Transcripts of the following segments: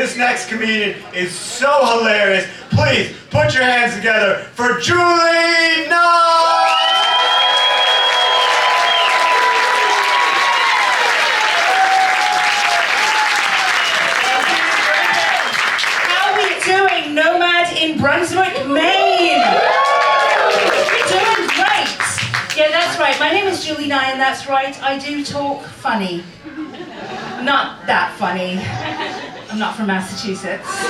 this next comedian is so hilarious. Please put your hands together for Julie Nye! Doing Nomad in Brunswick, Maine. You're doing great. Yeah, that's right. My name is Julie Nye, and that's right. I do talk funny. Not that funny. I'm not from Massachusetts. So,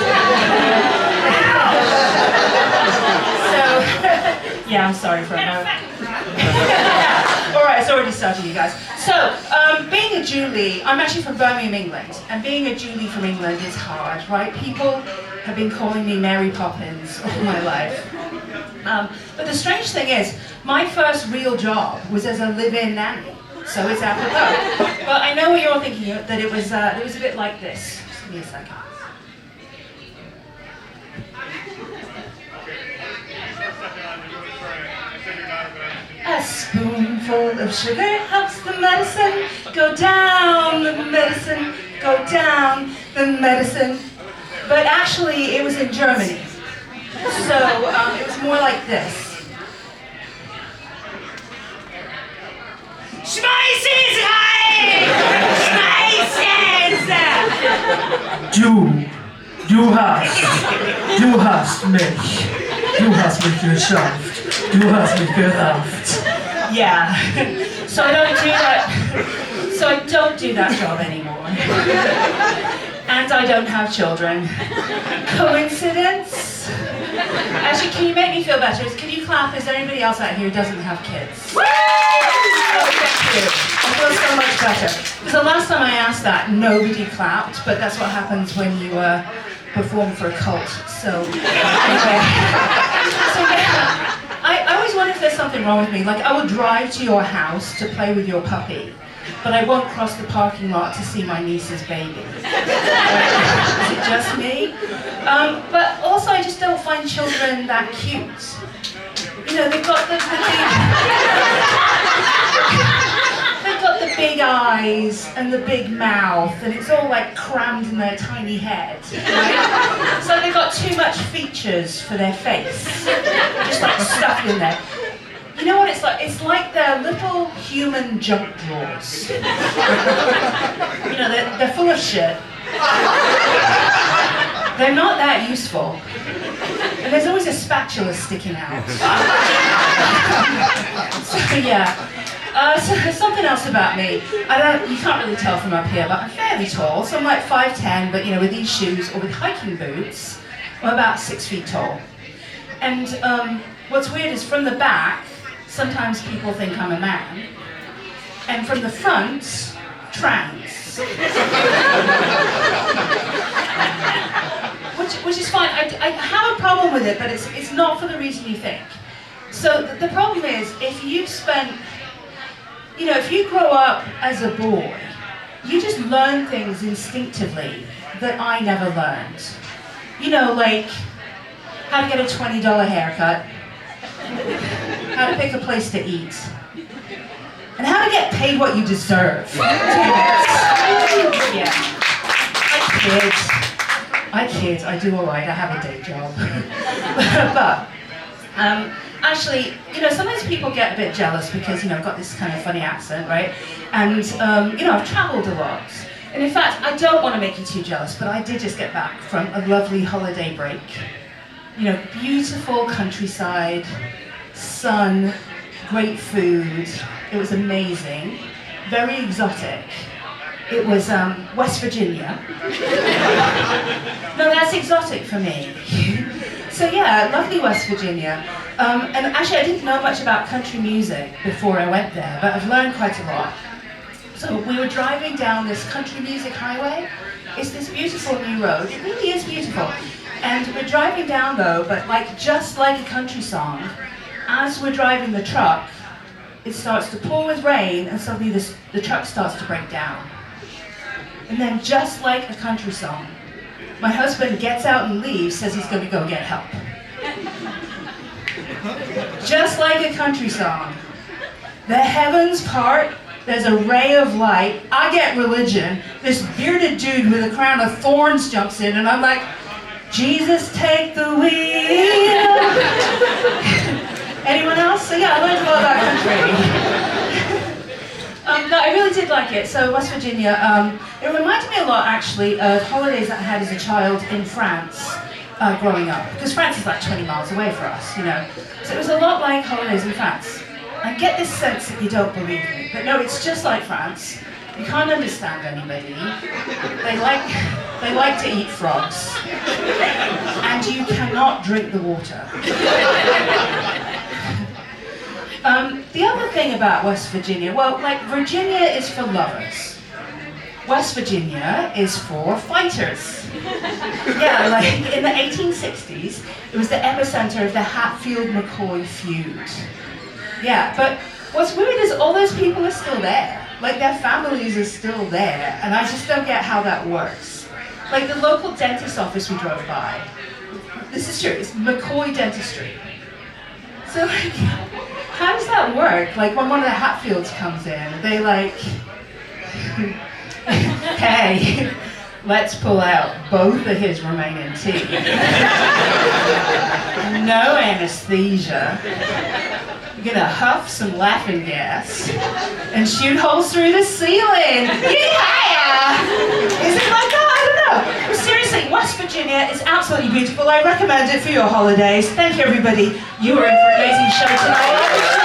yeah, I'm sorry for that. All right, it's already started, you guys. So, being a Julie, I'm actually from Birmingham, England, and being a Julie from England is hard, right? People have been calling me Mary Poppins all my life. But the strange thing is, my first real job was as a live-in nanny, so it's apropos. But I know what you're all thinking, that it was a bit like this. Just give me a second. A spoonful of sugar helps the medicine go down, the medicine go down, the medicine. But actually, it was in Germany. So it was more like this. Schmeißes heim! Schmeißes! Du hast mich. Du hast mich geschafft. Du hast mich gerafft. Yeah. So I don't do that job anymore. And I don't have children. Coincidence? Actually, can you make me feel better? Can you clap? Is there anybody else out here who doesn't have kids? Oh, thank you. I feel so much better. Because the last time I asked that, nobody clapped, but that's what happens when you perform for a cult. So, anyway. So, yeah. I always wonder if there's something wrong with me. Like, I would drive to your house to play with your puppy, but I won't cross the parking lot to see my niece's baby. Is it just me? But also, I just don't find children that cute. You know, they've got the big eyes and the big mouth, and it's all like crammed in their tiny head, right? So they've got too much features for their face, just like stuffed in there. You know what it's like? It's like they're little human junk drawers. You know, they're full of shit. They're not that useful. And there's always a spatula sticking out. So yeah. So there's something else about me. You can't really tell from up here, but I'm fairly tall. So I'm like 5'10", but you know, with these shoes or with hiking boots, I'm about 6 feet tall. And what's weird is from the back, sometimes people think I'm a man, and from the front, trans. which is fine. I have a problem with it, but it's not for the reason you think. So the problem is, if you grow up as a boy, you just learn things instinctively that I never learned. You know, like how to get a $20 haircut, how to pick a place to eat, and how to get paid what you deserve. Yeah. I kid, I do all right, I have a day job. But, actually, you know, sometimes people get a bit jealous because, you know, I've got this kind of funny accent, right? And, you know, I've traveled a lot. And in fact, I don't want to make you too jealous, but I did just get back from a lovely holiday break. You know, beautiful countryside, sun, great food. It was amazing, very exotic. It was West Virginia. No, that's exotic for me. So yeah, lovely West Virginia. And actually I didn't know much about country music before I went there, but I've learned quite a lot. So we were driving down this country music highway. It's this beautiful new road. It really is beautiful. And we're driving down though, but just like a country song, as we're driving the truck, it starts to pour with rain, and suddenly the truck starts to break down. And then just like a country song, my husband gets out and leaves, says he's going to go get help. Just like a country song. The heavens part, There's a ray of light. I get religion. This bearded dude with a crown of thorns jumps in, and I'm like, Jesus, take the wheel. Anyone else? So yeah, I learned a lot about country. No, I really did like it. So West Virginia, it reminded me a lot actually of holidays that I had as a child in France growing up. Because France is like 20 miles away for us, you know. So it was a lot like holidays in France. I get this sense that you don't believe me, but no, it's just like France. You can't understand anybody. They like to eat frogs. And you cannot drink the water. The other thing about West Virginia, well, like Virginia is for lovers. West Virginia is for fighters. Yeah, like in the 1860s, it was the epicenter of the Hatfield-McCoy feud. Yeah, but what's weird is all those people are still there. Like their families are still there, and I just don't get how that works. Like the local dentist office we drove by, this is true, it's McCoy Dentistry. So like, how does that work? Like when one of the Hatfields comes in, they like, hey, let's pull out both of his remaining teeth. No anesthesia. You're gonna huff some laughing gas and shoot holes through the ceiling. Yeah! Is it like that? I don't know. But seriously, West Virginia is absolutely beautiful. I recommend it for your holidays. Thank you, everybody. You were in for an amazing show tonight.